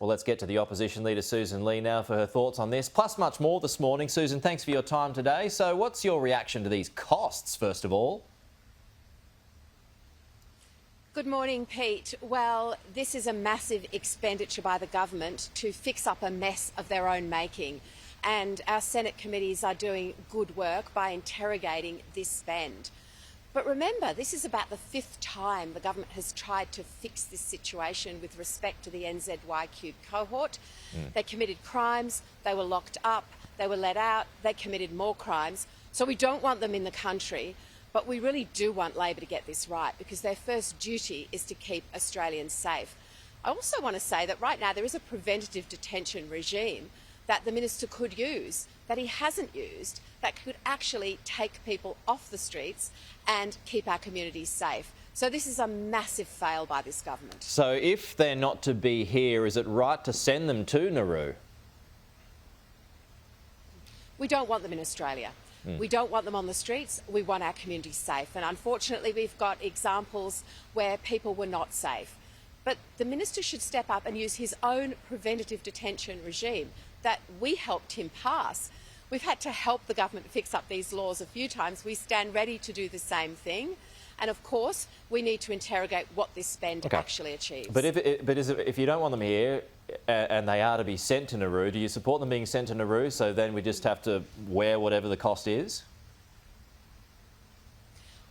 Well, let's get to the opposition leader, Sussan Ley, now for her thoughts on this, plus much more this morning. Sussan, thanks for your time today. So what's your reaction to these costs, first of all? Good morning, Pete. Well, this is a massive expenditure by the government to fix up a mess of their own making. And our Senate committees are doing good work by interrogating this spend. But remember, this is about the 5th time the government has tried to fix this situation with respect to the NZYQ cohort. They committed crimes, they were locked up, they were let out, they committed more crimes. So we don't want them in the country, but we really do want Labor to get this right, because their first duty is to keep Australians safe. I also want to say that right now there is a preventative detention regime that the minister could use, that he hasn't used, that could actually take people off the streets and keep our communities safe. So this is a massive fail by this government. So if they're not to be here, is it right to send them to Nauru? We don't want them in Australia. We don't want them on the streets. We want our communities safe. And unfortunately, we've got examples where people were not safe. But the minister should step up and use his own preventative detention regime that we helped him pass. We've had to help the government fix up these laws a few times. We stand ready to do the same thing. And of course, we need to interrogate what this spend actually achieves. But if you don't want them here and they are to be sent to Nauru, do you support them being sent to Nauru, so then we just have to wear whatever the cost is?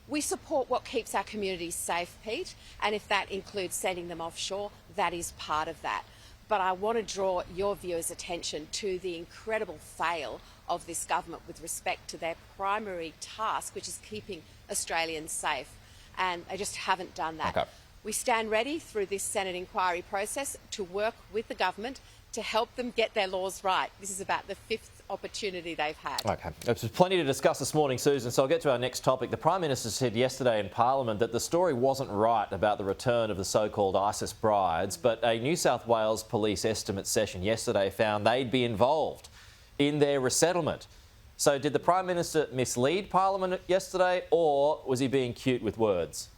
We support what keeps our communities safe, Pete, and if that includes sending them offshore, that is part of that. But I want to draw your viewers' attention to the incredible fail of this government with respect to their primary task, which is keeping Australians safe. And they just haven't done that. We stand ready through this Senate inquiry process to work with the government to help them get their laws right. This is about the 5th opportunity they've had. OK. There's plenty to discuss this morning, Sussan, so I'll get to our next topic. The Prime Minister said yesterday in Parliament that the story wasn't right about the return of the so-called ISIS brides, but a New South Wales police estimate session yesterday found they'd be involved in their resettlement. So did the Prime Minister mislead Parliament yesterday, or was he being cute with words?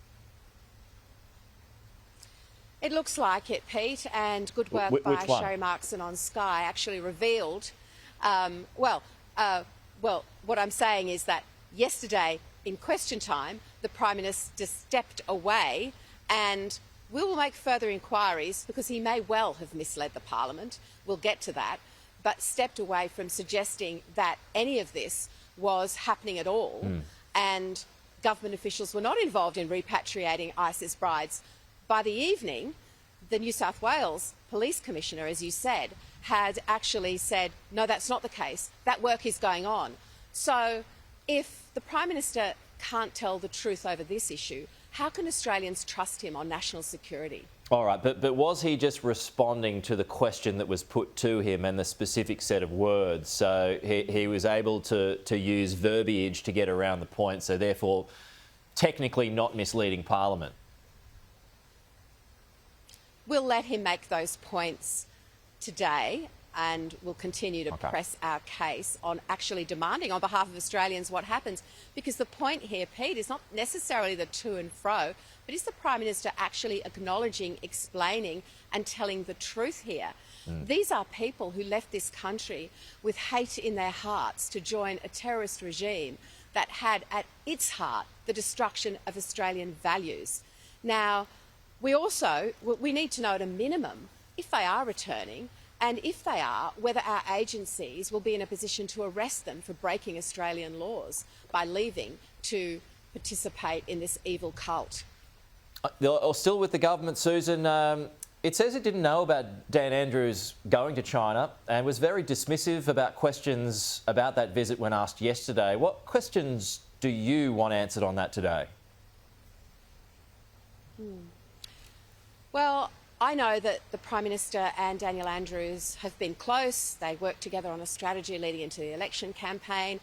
It looks like it, Pete, and good work by Sherry Markson on Sky actually revealed. Well, what I'm saying is that yesterday, in question time, the Prime Minister stepped away, and we will make further inquiries because he may well have misled the Parliament. We'll get to that, but stepped away from suggesting that any of this was happening at all, and government officials were not involved in repatriating ISIS brides. By the evening, the New South Wales Police Commissioner, as you said, had actually said, no, that's not the case. That work is going on. So if the Prime Minister can't tell the truth over this issue, how can Australians trust him on national security? All right, but was he just responding to the question that was put to him and the specific set of words? So he was able to use verbiage to get around the point, so therefore technically not misleading Parliament? We'll let him make those points today, and we'll continue to press our case on actually demanding on behalf of Australians what happens. Because the point here, Pete, is not necessarily the to and fro, but is the Prime Minister actually acknowledging, explaining and telling the truth here? These are people who left this country with hate in their hearts to join a terrorist regime that had at its heart the destruction of Australian values. Now, we need to know at a minimum if they are returning, and if they are, whether our agencies will be in a position to arrest them for breaking Australian laws by leaving to participate in this evil cult. Still with the government, Sussan, it says it didn't know about Dan Andrews going to China and was very dismissive about questions about that visit when asked yesterday. What questions do you want answered on that today? Well, I know that the Prime Minister and Daniel Andrews have been close. They worked together on a strategy leading into the election campaign.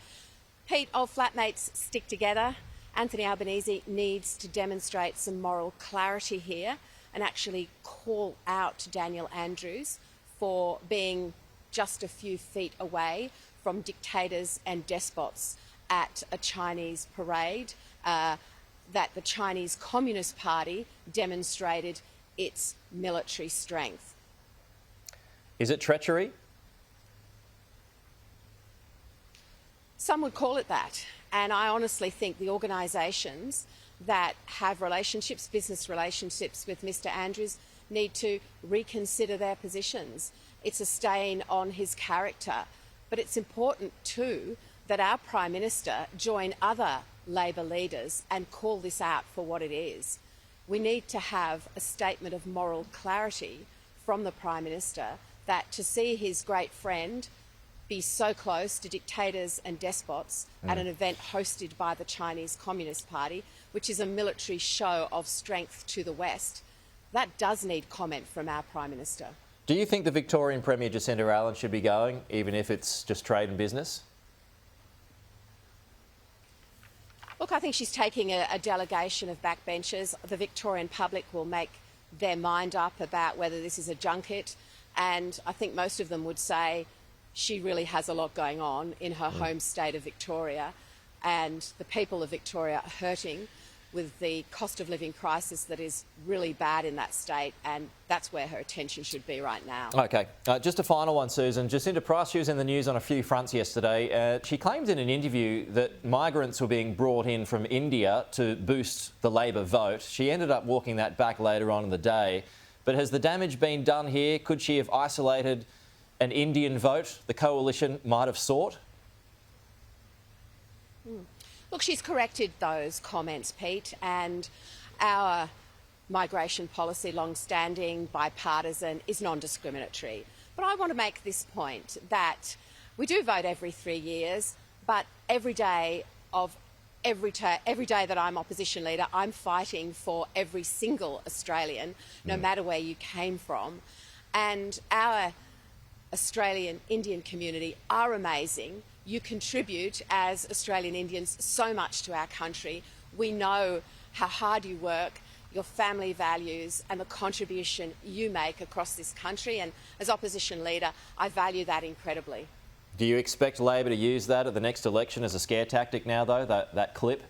Pete, old flatmates stick together. Anthony Albanese needs to demonstrate some moral clarity here and actually call out Daniel Andrews for being just a few feet away from dictators and despots at a Chinese parade that the Chinese Communist Party demonstrated its military strength. Is it treachery? Some would call it that. And I honestly think the organisations that have relationships, business relationships with Mr Andrews, need to reconsider their positions. It's a stain on his character. But it's important too that our Prime Minister join other Labor leaders and call this out for what it is. We need to have a statement of moral clarity from the Prime Minister that to see his great friend be so close to dictators and despots at an event hosted by the Chinese Communist Party, which is a military show of strength to the West, that does need comment from our Prime Minister. Do you think the Victorian Premier Jacinta Allen should be going, even if it's just trade and business? Look, I think she's taking a delegation of backbenchers. The Victorian public will make their mind up about whether this is a junket, and I think most of them would say she really has a lot going on in her home state of Victoria, and the people of Victoria are hurting with the cost of living crisis that is really bad in that state, and that's where her attention should be right now. OK, just a final one, Susan. Jacinta Price, she was in the news on a few fronts yesterday. She claimed in an interview that migrants were being brought in from India to boost the Labor vote. She ended up walking that back later on in the day. But has the damage been done here? Could she have isolated an Indian vote the coalition might have sought? Look, she's corrected those comments, Pete, and our migration policy, long-standing, bipartisan, is non-discriminatory. But I want to make this point that we do vote every 3 years, but every day that I'm opposition leader, I'm fighting for every single Australian, no matter where you came from. And our Australian Indian community are amazing. You contribute as Australian Indians so much to our country. We know how hard you work, your family values and the contribution you make across this country, and as opposition leader I value that incredibly. Do you expect Labor to use that at the next election as a scare tactic now though, that clip?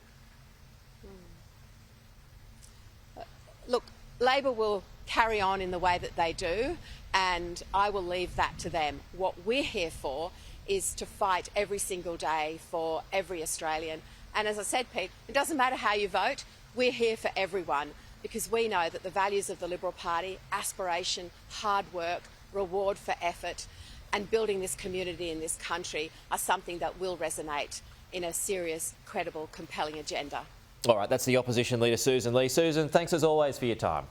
Look, Labor will carry on in the way that they do, and I will leave that to them. What we're here for is to fight every single day for every Australian. And as I said, Pete, it doesn't matter how you vote, we're here for everyone, because we know that the values of the Liberal Party, aspiration, hard work, reward for effort, and building this community in this country are something that will resonate in a serious, credible, compelling agenda. All right, that's the Opposition Leader Sussan Ley. Susan, thanks as always for your time.